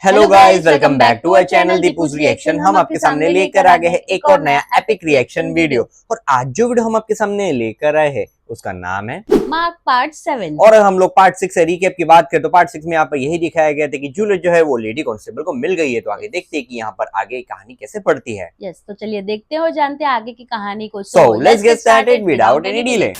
Hello guys, welcome back to our channel Deepu's reaction. हम आपके सामने लेकर आ गए हैं एक और नया एपिक रिएक्शन वीडियो। और आज जो वीडियो हम आपके सामने लेकर आए हैं उसका नाम है मार्क पार्ट 7। और हम लोग पार्ट 6 से रिकैप की बात करें तो पार्ट 6 में यहाँ पर यही दिखाया गया था कि जूलियट जो है वो लेडी कांस्टेबल को मिल गई है। तो आगे देखते हैं कि यहाँ पर आगे कहानी कैसे पढ़ती है। यस, तो चलिए देखते हैं और जानते हैं आगे की कहानी को। So let's get started without any delay.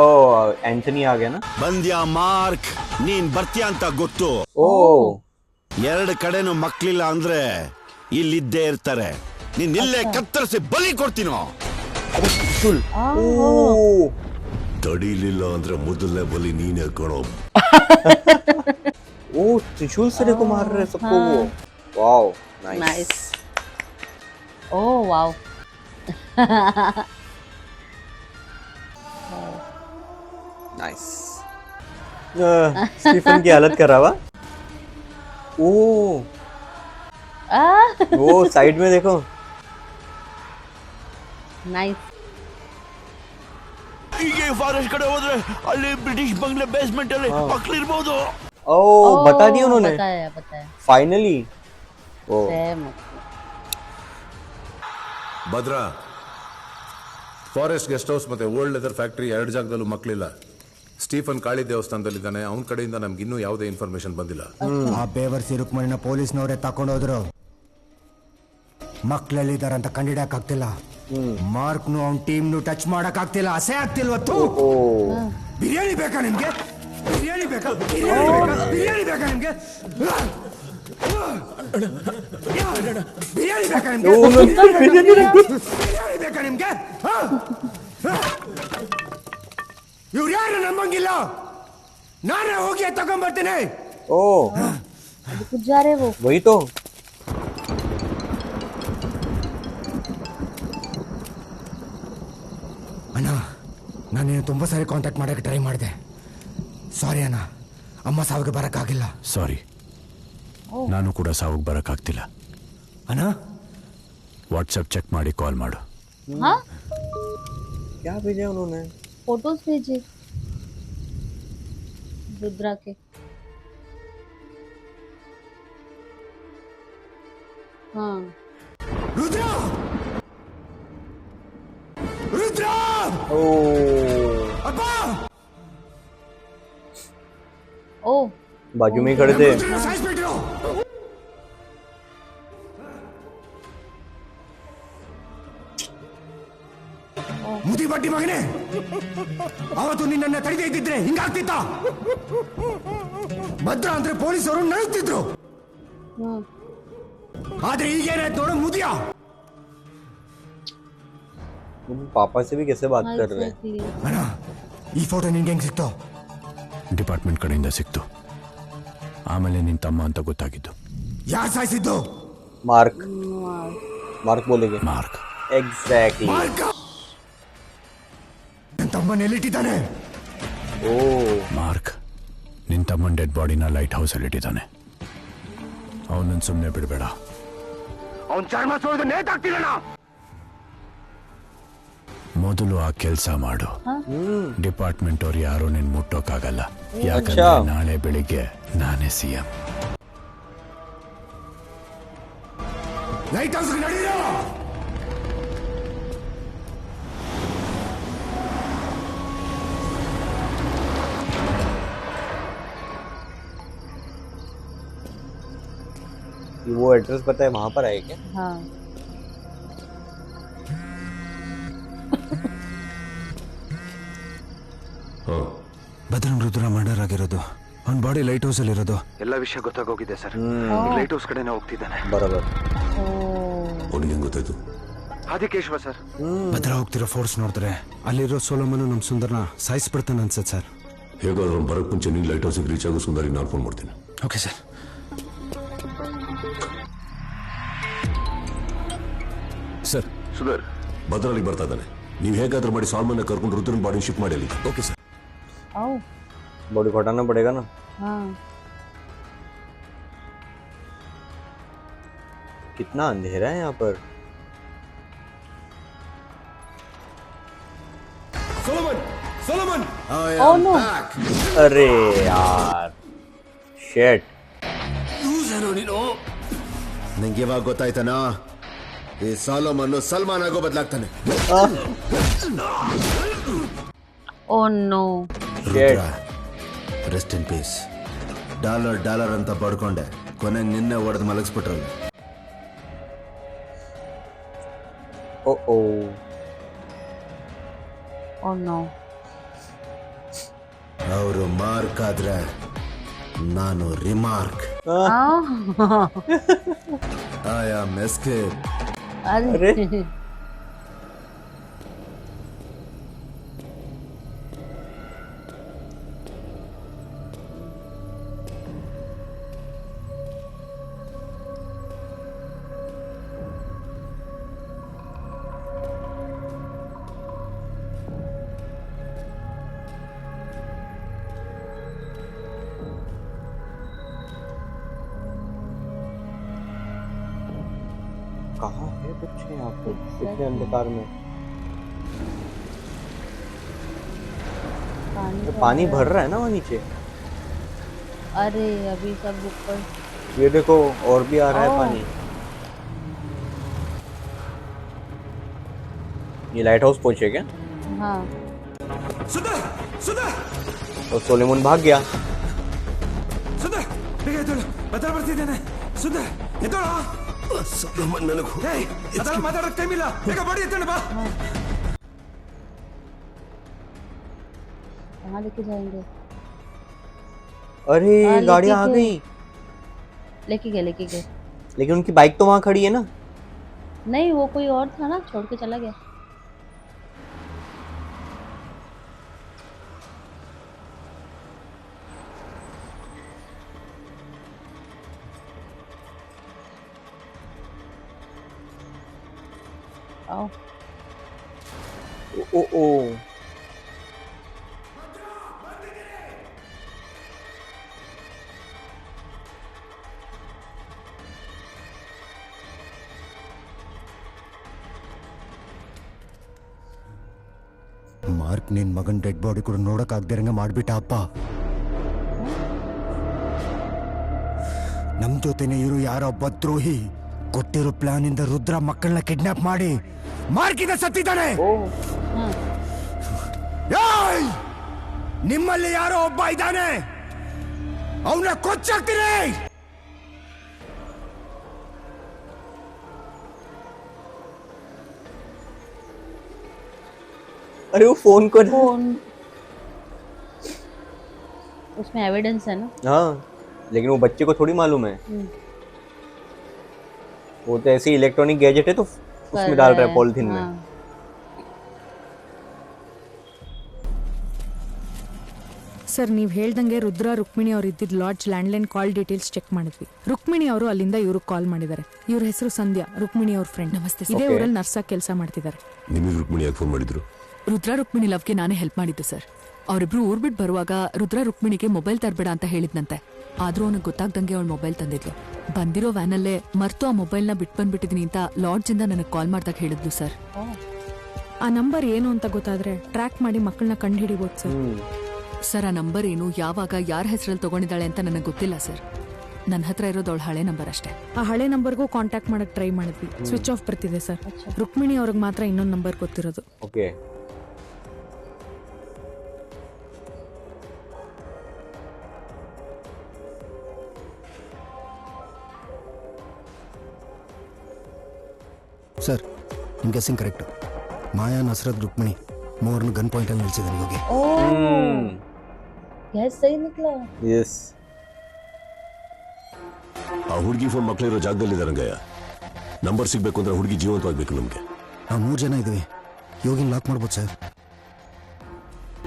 ಓ ಆಂಟನಿ ಆ ಗಯಾ ನಾ ಬಂದ್ಯಾ ಮಾರ್ಕ್, ನೀನ್ ಬರ್ತೀಯ ಅಂತ ಗೊತ್ತು. ಓ ಎರಡು ಕಡೆನೂ ಮಕ್ಳಿಲ್ಲ ಅಂದ್ರೆ ಇಲ್ಲಿದ್ದೇ ಇರ್ತಾರೆ. ನೀನ್ ಇಲ್ಲೇ ಕತ್ತರಿಸಿ ಬಲಿ ಕೊಡ್ತೀನೋ. ತಡಿಲಿಲ್ಲ ಅಂದ್ರೆ ಮೊದಲನೇ ಬಲಿ ನೀನೇ ಕಣೋ. ಓ त्रिशूल से देखो मार रहे सबको वो. Wow nice. ओ वाओ. नाइस. स्टीफन की हालत कर रहा हुआ. ओ वो साइड में देखो. नाइस. ಹೀಗೆ ಫಾರೆಸ್ಟ್ ಕಡೆ ಹೋದ್ರೆ ಅಲ್ಲಿ ಬ್ರಿಟಿಷ್ ಬಂಗ್ಲೆ ಬೇಸ್ಮೆಂಟ್ ಅಲ್ಲಿ ಮಕ್ಳಿರ್ಬೋದು. ओ बता दिया उन्होंने. बताया फाइनली. ओ ಭದ್ರಾ, ಫಾರೆಸ್ಟ್ ಗೆಸ್ಟ್ ಹೌಸ್ ಮತ್ತೆ ಓಲ್ಡ್ ಲೆದರ್ ಫ್ಯಾಕ್ಟರಿ ಎರಡು ಜಾಗದಲ್ಲೂ ಮಕ್ಕಳಿಲ್ಲ. ಸ್ಟೀಫನ್ ಕಾಳಿ ದೇವಸ್ಥಾನದಲ್ಲಿದ್ದಾನೆ. ಅವನ ಕಡೆಯಿಂದ ನಮ್ಗೆ ಇನ್ನೂ ಯಾವುದೇ ಇನ್ಫಾರ್ಮೇಶನ್ ಬಂದಿಲ್ಲ. ಆ ಬೇವರ್ಸಿ ರುಕ್ಮಣಿನ ಪೊಲೀಸ್ನವರೇ ತಕೊಂಡೋದ್ರು. ಮಕ್ಕಳಲ್ಲಿದ್ದಾರೆ ಅಂತ ಕಂಡಿಡಕ್ಕಾಗ್ತಿಲ್ಲ. ಮಾರ್ಕ್ನು ಅವನ ಟೀಮ್ನು ಟಚ್ ಮಾಡಕ್ಕಾಗ್ತಿಲ್ಲ. ಅಸೆ ಆಗ್ತಿಲ್ವತ್ತು. ಬಿರಿಯಾನಿ ಬೇಕಾ ನಿಮ್ಗೆ? ಬಿರಿಯಾನಿ ಬೇಕಾ? ಬಿರಿಯಾನಿ ಬೇಕಾ ನಿಮ್ಗೆ? ಬಿರಿಯಾನಿ ಬೇಕಾ ನಿಮ್ಗೆ? ಬಿರಿಯಾನಿ ಬೇಕಾ ನಿಮ್ಗೆ? ಇವ್ರು ಯಾರು ನಂಬಂಗಿಲ್ಲ. ನಾನೇ ಹೋಗಿ ತಗೊಂಡ್ಬರ್ತೀನಿ. ओ कुछ जा रहे वो. वही तो. ಅಣ್ಣ, ನಾನು ತುಂಬಾ ಸಾರಿ ಕಾಂಟ್ಯಾಕ್ಟ್ ಮಾಡಕ್ಕೆ ಟ್ರೈ ಮಾಡಿದೆ. ಸಾರಿ ಅಣ್ಣ, ಅಮ್ಮ ಸಾವಿಗೆ ಬರಕ್ಕಾಗಿಲ್ಲ. ಸಾರಿ, ನಾನು ಕೂಡ ಸಾವುಗೆ ಬರಕ್ಕಾಗ್ತಿಲ್ಲ. ಅಣ್ಣ, ವಾಟ್ಸಪ್ ಚೆಕ್ ಮಾಡಿ ಕಾಲ್ ಮಾಡು. हाँ क्या भेजा उन्होंने? फोटोज भेजे रुद्रा के. हाँ ರುದ್ರ, ರುದ್ರ, ओ ಅಪ್ಪ, ओ बाजू में ही खड़े थे. ಸಾಯಿಸ್ಬಿಟ್ರು. ಮುದಿ ಬಡ್ಡಿ ಮಗನೇ, ಅವತ್ತು ನಿನ್ನ ತಡೆದೇ ಇದ್ದಿದ್ರೆ ಹಿಂಗಾಗ್ತಿತ್ತ. ಭದ್ರಾ ಅಂದ್ರೆ ಪೊಲೀಸರು ನಡುತ್ತಿದ್ರು. ಆದ್ರೆ ಈಗೇನಾಯ್ತು ನೋಡು ಮುದಿಯ. तुम पापा से भी कैसे बात कर रहे हैं? ಅಣ್ಣ, ಈ ಫೋಟೋ ನಿನ್ಗೆ ಹೆಂಗ್ ಸಿಕ್ತು? ಡಿಪಾರ್ಟ್ಮೆಂಟ್ ಕಡೆಯಿಂದ ಸಿಕ್ತು. ಆಮೇಲೆ ನಿನ್ ತಮ್ಮ ಅಂತ ಗೊತ್ತಾಗಿದ್ದು. ಯಾರು ಸಾಯಿಸಿದ್ದು? मार्क. मार्क बोलेंगे. ಮಾರ್ಕ್. एग्जैक्टली. ಮಾರ್ಕ ನನ್ನ ತಮ್ಮನ ಎಲ್ಲಿಟ್ಟಿದ್ದಾನೆ? ओ ಮಾರ್ಕ್ ನಿನ್ ತಮ್ಮನ್ ಡೆಡ್ ಬಾಡಿನ ಲೈಟ್ ಹೌಸ್ ಅಲ್ಲಿ ಇಟ್ಟಿದ್ದಾನೆ. ಅವನನ್ನ ಸುಮ್ಮನೆ ಬಿಡಬೇಡ. ಅವನ್ ಚರ್ಮ ಸೋದು ನೇತಾಗ್ತಿಲ್ಲ. ಮೊದಲು ಆ ಕೆಲಸ ಮಾಡು. ಡಿಪಾರ್ಟ್ಮೆಂಟ್ ಅವ್ರು ಯಾರು ನಿನ್ ಮುಟ್ಟೋಕ್ಕಾಗಲ್ಲ. ಯಾಕಂದ್ರೆ ಅಚ್ಚಾ. ನಾಳೆ ಬೆಳಿಗ್ಗೆ ನಾನೇ ಸಿಎಂ. Light house ನಡೀರೋ. वो एड्रेस पता है वहां पर है क्या? हाँ ಭದ್ರಂಗ್ ರುದ್ರ ಮರ್ಡರ್ ಆಗಿರೋದು. ಅವನ್ ಬಾಡಿ ಲೈಟ್ ಹೌಸ್ ಅಲ್ಲಿ ಇರೋದು. ಎಲ್ಲ ವಿಷಯ ಗೊತ್ತಾಗೋಗಿದೆ ಸರ್. ಲೈಟ್ ಹೌಸ್ ಕಡೆನೇ ಹೋಗ್ತಿದ್ದಾನೆ. बराबर. ओ ಅವನಿಗೆ ಹೆಂಗ್ ಗೊತ್ತಾಯ್ತು? ಆದಿಕೇಶ್ವ ಸರ್. ಭದ್ರಾ ಹೋಗ್ತಿರೋ ಫೋರ್ಸ್ ನೋಡಿದ್ರೆ ಅಲ್ಲಿರೋ ಸೋಲೋಮನ್ ನಮ್ ಸುಂದರ್ನ ಸಾಯಿಸ್ಬಿಡ್ತಾನೆ ಅನ್ಸತ್ ಸರ್. ಹೇಗಾದ್ರೂ ಅವ್ನು ಬರಕ್ ಮುಂಚೆ ನೀನ್ ಲೈಟ್ ಹೌಸಿಗೆ ರೀಚ್ ಆಗೋ ಸುಂದರಿಗೆ ನಾನು ಫೋನ್ ಮಾಡ್ತೀನಿ. Okay sir. ಸರ್, ಸುಧರ್, ಭದ್ರಲ್ಲಿ ಬರ್ತಾ ಇದ್ದಾನೆ. ನೀವು ಹೇಗಾದ್ರೂ ಮಾಡಿ ಸಾಲ್ಮನ್ನ ಕರ್ಕೊಂಡು ರುದ್ರನ್ ಬಾಡಿ ಶಿಫ್ಟ್ ಮಾಡಿ ಅಲ್ಲಿ. Okay sir. ओ बॉडी को हटाना पड़ेगा ना. हाँ कितना अंधेरा है यहाँ पर. Solomon, Solomon, Oh no. अरे यार शेट ನಿಂಗೆ ಇವಾಗ ಗೊತ್ತಾಯ್ತಾನಾ ಈ ಸಾಲೋಮನ್ನು ಸಲ್ಮಾನ್ ಆಗೋ ಬದಲಾಗ್ತಾನೆ. Oh no. Rest in peace. Dollar ಅಂತ ಬಡ್ಕೊಂಡೆ ಕೊನೆಗೆ ನಿನ್ನೆ ಹೊಡೆದು ಮಲಗಿಸ್ಬಿಟ್ರಲ್ಲ. ओ ओ Oh no. ಅವರು ಮಾರ್ಕ್ ಆದ್ರೆ ನಾನು ರಿಮಾರ್ಕ್. I am escape. अरे कहाँ है बच्चे यहाँ पे इतने अंधकार में? तो पानी भर रहा है ना वहाँ नीचे. अरे अभी सब ऊपर. ये देखो और भी आ रहा है ओह। पानी. ये लाइट हाउस पहुंचे क्या? हाँ. और सोलेमन भाग गया. ಬರ್ತಿದ್ದೇನೆ ಸುಧಾ ಎದ್ದೋಳ ಸಲ್ಮಾನ್ ನನಗೂ ಮಾತಾಡೋಕೆ ಟೈಮ್ ಇಲ್ಲ ಬೇಗ ಬಾಡಿ ಎತ್ತೋಣ ಬಾ. कहाँ लेके जाएंगे? अरे हाँ, गाड़ियाँ आ लेके गई. लेके गए. लेकिन उनकी बाइक तो वहाँ खड़ी है ना. नहीं वो कोई और था ना, छोड़ के चला गया. आओ. ओ ओ ಮಾರ್ಕ್ ನಿನ್ ಮಗನ್ ಡೆಡ್ ಬಾಡಿ ಕೂಡ ನೋಡಕ್ ಆಗ್ದಿರಂಗ ಮಾಡ್ಬಿಟ್ಟ ಅಪ್ಪ. ನಮ್ ಜೊತೆನೆ ಇರು ಯಾರೋ ದ್ರೋಹಿ ಕೊಟ್ಟಿರೋ ಪ್ಲಾನ್ ಇಂದ ರುದ್ರ ಮಕ್ಕಳನ್ನ ಕಿಡ್ನಾಪ್ ಮಾಡಿ ಮಾರ್ಕಿಂದ ಸತ್ತಿದ್ದಾನೆ. हाँ. ಏಯ್! ನಿಮ್ಮಲ್ಲಿ ಯಾರೋ ಒಬ್ಬ ಇದ್ದಾನೆ, ಅವನ್ನ ಕೊಚ್ಚಾಕ್ತೀನಿ. अरे वो फोन को. फोन उसमें एविडेंस है ना. हाँ लेकिन वो बच्चे को थोड़ी मालूम है. वो तो ऐसी इलेक्ट्रॉनिक गैजेट है तो उसमें डाल रहा है पॉलिथीन में. हाँ. ಸರ್ ನೀವು ಹೇಳ್ದಂಗೆ ರುದ್ರ ರುಕ್ಮಿಣಿ ಅವರು ಇದ್ದಿದ್ದ lodge landline call details check ಮಾಡಿದ್ವಿ. ರುಕ್ಮಿಣಿ ಅವರು ಅಲ್ಲಿಂದ ಇವ್ರಿಗೆ ಕಾಲ್ ಮಾಡಿದ್ದಾರೆ. ಇವ್ರ ಹೆಸರು ಸಂಧ್ಯಾ, ರುಕ್ಮಿಣಿ ಅವ್ರ ಫ್ರೆಂಡ್. ನಮಸ್ತೆ. ಇದೇ Okay. ಊರಲ್ಲಿ ನರ್ಸಾಗಿ ಕೆಲಸ ಮಾಡ್ತಿದ್ದಾರೆ. ನಿಮಗೆ ರುಕ್ಮಿಣಿ ಯಾಕೆ ಫೋನ್ ಮಾಡಿದ್ರು? ರುದ್ರ ರುಕ್ಮಿಣಿ ಲವ್ಗೆ ನಾನೇ ಹೆಲ್ಪ್ ಮಾಡಿದ್ದು ಸರ್. ಅವರಿಬ್ರು ಊರ್ ಬಿಟ್ಟು ಬರುವಾಗ ರುದ್ರ ರುಕ್ಮಿಣಿಗೆ ಮೊಬೈಲ್ ತರಬೇಡ ಅಂತ ಹೇಳಿದ್ನಂತೆ. ಆದ್ರೂ ಅವನಿಗೆ ಗೊತ್ತಾಗ್ದಂಗೆ ಅವಳು ಮೊಬೈಲ್ ತಂದಿದ್ಲು. ಬಂದಿರೋ ವ್ಯಾನಲ್ಲೇ ಮರ್ತು ಆ ಮೊಬೈಲ್ನ ಬಿಟ್ಟು ಬಂದ್ಬಿಟ್ಟಿದೀನಿ ಅಂತ ಲಾಡ್ಜಿಂದ ನನಗೆ ಕಾಲ್ ಮಾಡ್ದಾಗ ಹೇಳಿದ್ಲು ಸರ್. ಆ ನಂಬರ್ ಏನು ಅಂತ ಗೊತ್ತಾದ್ರೆ ಟ್ರ್ಯಾಕ್ ಮಾಡಿ ಮಕ್ಕಳನ್ನ ಕಂಡು ಹಿಡಿಬೋದು ಸರ್. ಸರ್ ಆ ನಂಬರ್ ಏನು, ಯಾವಾಗ, ಯಾರ ಹೆಸರಲ್ಲಿ ತಗೊಂಡಿದ್ದಾಳೆ ಅಂತ ನನಗೆ ಗೊತ್ತಿಲ್ಲ ಸರ್. ನನ್ನ ಹತ್ರ ಇರೋದು ಅವಳ ಹಳೆ ನಂಬರ್ ಅಷ್ಟೇ. ಆ ಹಳೆ ನಂಬರ್ಗೂ ಕಾಂಟ್ಯಾಕ್ಟ್ ಮಾಡಕ್ ಟ್ರೈ ಮಾಡಿದ್ವಿ, ಸ್ವಿಚ್ ಆಫ್ ಬರ್ತಿದೆ ಸರ್. ರುಕ್ಮಿಣಿ ಅವ್ರಿಗೆ ಮಾತ್ರ ಇನ್ನೊಂದು ನಂಬರ್ ಗೊತ್ತಿರೋದು. ओके ಸರ್ ನಿಮ್ ಗೆಸ್ಸಿಂಗ್ ಕರೆಕ್ಟ್. ಮಾಯಾ, ನಸರತ್, ರುಕ್ಮಿಣಿ ಮೂವರನ್ನು ಗನ್ ಪಾಯಿಂಟ್ ಅಲ್ಲಿ ನಿಲ್ಸಿದ್ದಾನೆ ಹೋಗಿ. गैस सही निकला. यस. ಆ ಹುಡುಗಿ ಫೋನ್ ಮಕ್ಕಳಿರೋ ಜಾಗದಲ್ಲಿದ್ದಾರಂಗಯ್ಯ. ನಂಬರ್ ಸಿಗ್ಬೇಕು ಅಂದ್ರೆ ಹುಡುಗಿ ಜೀವಂತವಾಗ್ಬೇಕು ನಮ್ಗೆ. ನಾವು 3 ಜನ ಇದ್ದೀವಿ, ಯೋಗಿನ ಲಾಕ್ ಮಾಡ್ಬೋದು ಸರ್.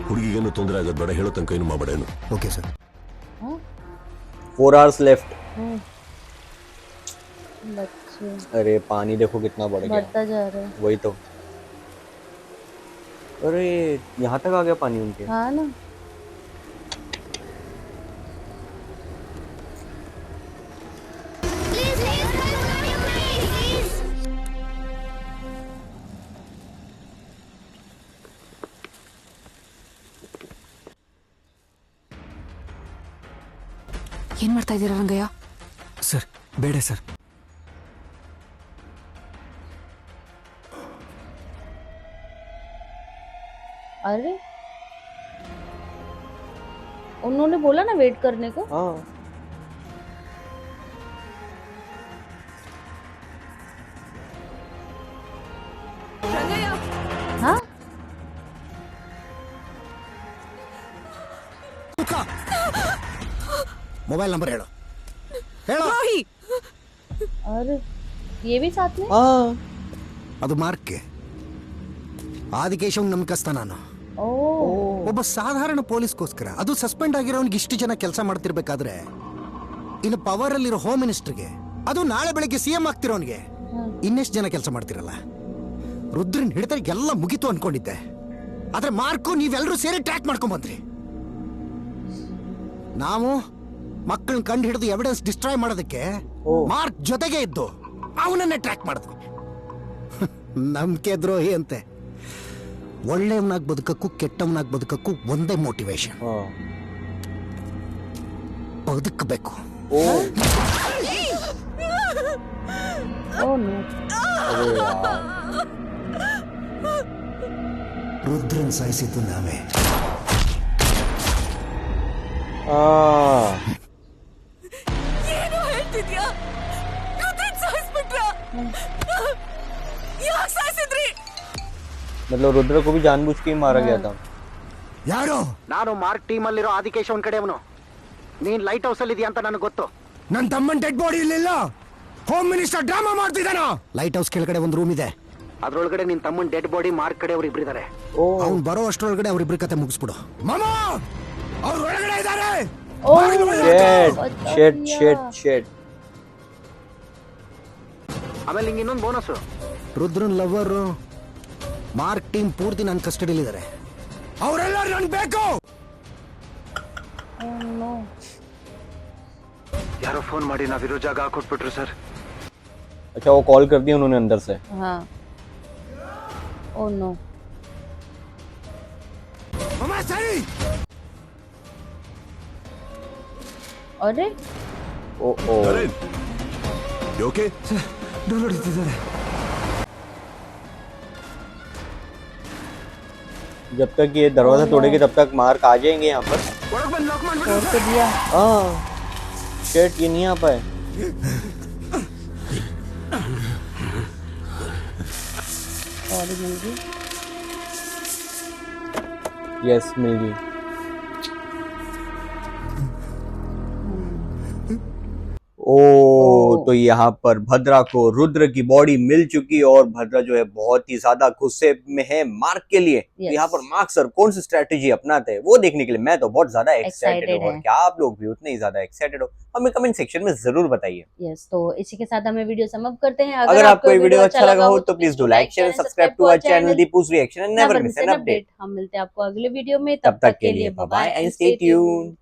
ಹುಡುಗಿಗೇನು ತೊಂದರೆ ಆಗೋದು ಬೇಡ, ಹೇಳೋ ತನಕ ಏನು ಮಾಡಬೇಡೇನು. Okay sir. 4 hours left. बच्चे अरे पानी देखो कितना बढ़ गया. बढ़ता जा रहा है. वही तो. अरे यहाँ तक आ गया पानी उनके. हाँ ना. ಏನ್ ಮಾಡ್ತಾ ಇದ್ದೀರಾ ರಂಗಯ್ಯ? ಸರ್ ಬೇಡ ಸರ್. अरे उन्होंने बोला ना वेट करने को. हाँ हाँ ಮೊಬೈಲ್ ನಂಬರ್ ಹೇಳು ಹೇಳು. अरे ये भी साथ में. हाँ ಅದು ಮಾರ್ಕ್ಗೆ ಆದಿಕೇಶವ್ ನಂಬಿಕಸ್ತ ನಾನು. ओ ಒಬ್ಬ ಸಾಧಾರಣ ಪೊಲೀಸ್ಗೋಸ್ಕರ ಅದು ಸಸ್ಪೆಂಡ್ ಆಗಿರೋನ್ಗೆ ಇಷ್ಟು ಜನ ಕೆಲಸ ಮಾಡ್ತಿರ್ಬೇಕಾದ್ರೆ ಇನ್ನು ಪವರ್ ಅಲ್ಲಿರೋ ಹೋಮ್ ಮಿನಿಸ್ಟರ್ಗೆ ಅದು ನಾಳೆ ಬೆಳಗ್ಗೆ ಸಿಎಂ ಆಗ್ತಿರೋನ್ಗೆ ಇನ್ನೆಷ್ಟು ಜನ ಕೆಲಸ ಮಾಡ್ತಿರಲ್ಲ. ರುದ್ರನ್ ಹಿಡಿದ್ರೆ ಎಲ್ಲ ಮುಗಿತು ಅನ್ಕೊಂಡಿದ್ದೆ. ಆದ್ರೆ ಮಾರ್ಕು ನೀವೆಲ್ಲರೂ ಸೇರಿ ಟ್ರ್ಯಾಕ್ ಮಾಡ್ಕೊಂಡ್ ಬಂದ್ರಿ. ನಾವು ಮಕ್ಕಳನ್ನ ಕಂಡು ಹಿಡಿದು ಎವಿಡೆನ್ಸ್ ಡಿಸ್ಟ್ರಾಯ್ ಮಾಡೋದಕ್ಕೆ ಮಾರ್ಕ್ ಜೊತೆಗೆ ಇದ್ದು ಅವನನ್ನೇ ಟ್ರ್ಯಾಕ್ ಮಾಡಿದ್ವಿ. ನಂಬಿಕೆ ದ್ರೋಹಿ ಅಂತೆ. ಒಳ್ಳೆಯವನಾಗಿ ಬದುಕಕ್ಕೂ ಕೆಟ್ಟವನಾಗಿ ಬದುಕಕ್ಕೂ ಒಂದೇ ಮೋಟಿವೇಶನ್, हाँ ಬದುಕಬೇಕು. ओ ओ नो. अरे यार ರುದ್ರನ್ ಸಾಯಿಸಿದ್ದು ನಾವೇ. हाँ ಏನು ಹೇಳ್ತಿದ್ಯಾ? ರುದ್ರನ್ ಸಾಯಿಸ್ಬಿಟ್ರಾ? ಯಾಕ್ ಸಾಯಿಸಿದ್ರಿ? मतलब रुद्र को भी जानबूझ के ही मारा गया था. ಯಾರು? ನಾನು ಮಾರ್ಕ್ ಟೀಮ್ ಅಲ್ಲಿರೋ ಆದಿಕೇಶ್ ಒಂದ್ ಕಡೆಯವನು. ನೀನ್ ಲೈಟ್ ಹೌಸ್ ಅಲ್ಲಿ ಇದೆಯಾ ಅಂತ ನನಗೆ ಗೊತ್ತು. ನನ್ನ ತಮ್ಮನ್ ಡೆಡ್ ಬಾಡಿ ಇಲ್ಲಿಲ್ಲ. ಹೋಮ್ ಮಿನಿಸ್ಟರ್ ಡ್ರಾಮಾ ಮಾಡ್ತಿದ್ದಾನ. ಲೈಟ್ ಹೌಸ್ ಕೆಳಗಡೆ ಒಂದು ರೂಮ್ ಇದೆ. ಅದ್ರೊಳಗಡೆ ನಿನ್ ತಮ್ಮನ್ ಡೆಡ್ ಬಾಡಿ ಮಾರ್ಕ್ ಕಡೆಯವರು ಇಬ್ಬರಿದ್ದಾರೆ. ಅವ್ನು ಬರೋ ಅಷ್ಟರೊಳಗಡೆ ಅವ್ರಿಬ್ರ ಕತೆ ಮುಗಿಸ್ಬಿಡು. ಮಾಮಾ ಅವ್ರು ಒಳಗಡೆ ಇದ್ದಾರೆ. ओ Shit shit shit. ಆಮೇಲೆ ನಿಂಗೆ ಇನ್ನೊಂದು ಬೋನಸ್. ರುದ್ರನ್ ಲವರ್ ಮಾರ್ಕ್ ಟೀಮ್ ಪೂರ್ತಿ ನನ್ನ ಕಸ್ಟಡಿಲಿದ್ದಾರೆ. ಅವರೆಲ್ಲರೂ ನನ್ಗೆ ಬೇಕು. Oh no. ಯಾರೋ ಫೋನ್ ಮಾಡಿ ನಾವಿರೋ ಜಾಗ ಹಾಕೊಟ್ಬಿಟ್ರು ಸರ್. अच्छा वो कॉल कर दिया उन्होंने अंदर से. हाँ. Oh no. ಮಾಮಾ ಸರಿ. अरे ओ ओ ಓಕೆ ಡೋರ್ ಹೊಡಿತಿದ್ದಾರೆ. जब तक ये दरवाजा तोड़ेगी तब तक मार्क आ जाएंगे यहाँ पर. ಒಳಗೆ ಬಂದು ಲಾಕ್ ಮಾಡ್ಬಿಡು. तोड़ तो दिया. हाँ शिट ये नहीं आ पाए. और मिल गई. यस मिल गई. ओ तो यहाँ पर भद्रा को रुद्र की बॉडी मिल चुकी है और भद्रा जो है बहुत ही ज्यादा गुस्से में है मार्क के लिए. तो यहाँ पर मार्क सर कौन सी स्ट्रेटेजी अपनाते हैं वो देखने के लिए मैं तो बहुत ज्यादा एक्साइटेड हूँ. और क्या आप लोग भी उतने ही ज्यादा एक्साइटेड हो हमें कमेंट सेक्शन में जरूर बताइए. यस तो इसी के साथ हमें वीडियो समाप्त करते हैं. अगर आपको ये वीडियो अच्छा लगा हो तो please do like share subscribe to our channel Deepu's reaction and never miss an update. हम मिलते हैं आपको अगले वीडियो में. तब तक के लिए bye bye and stay tuned.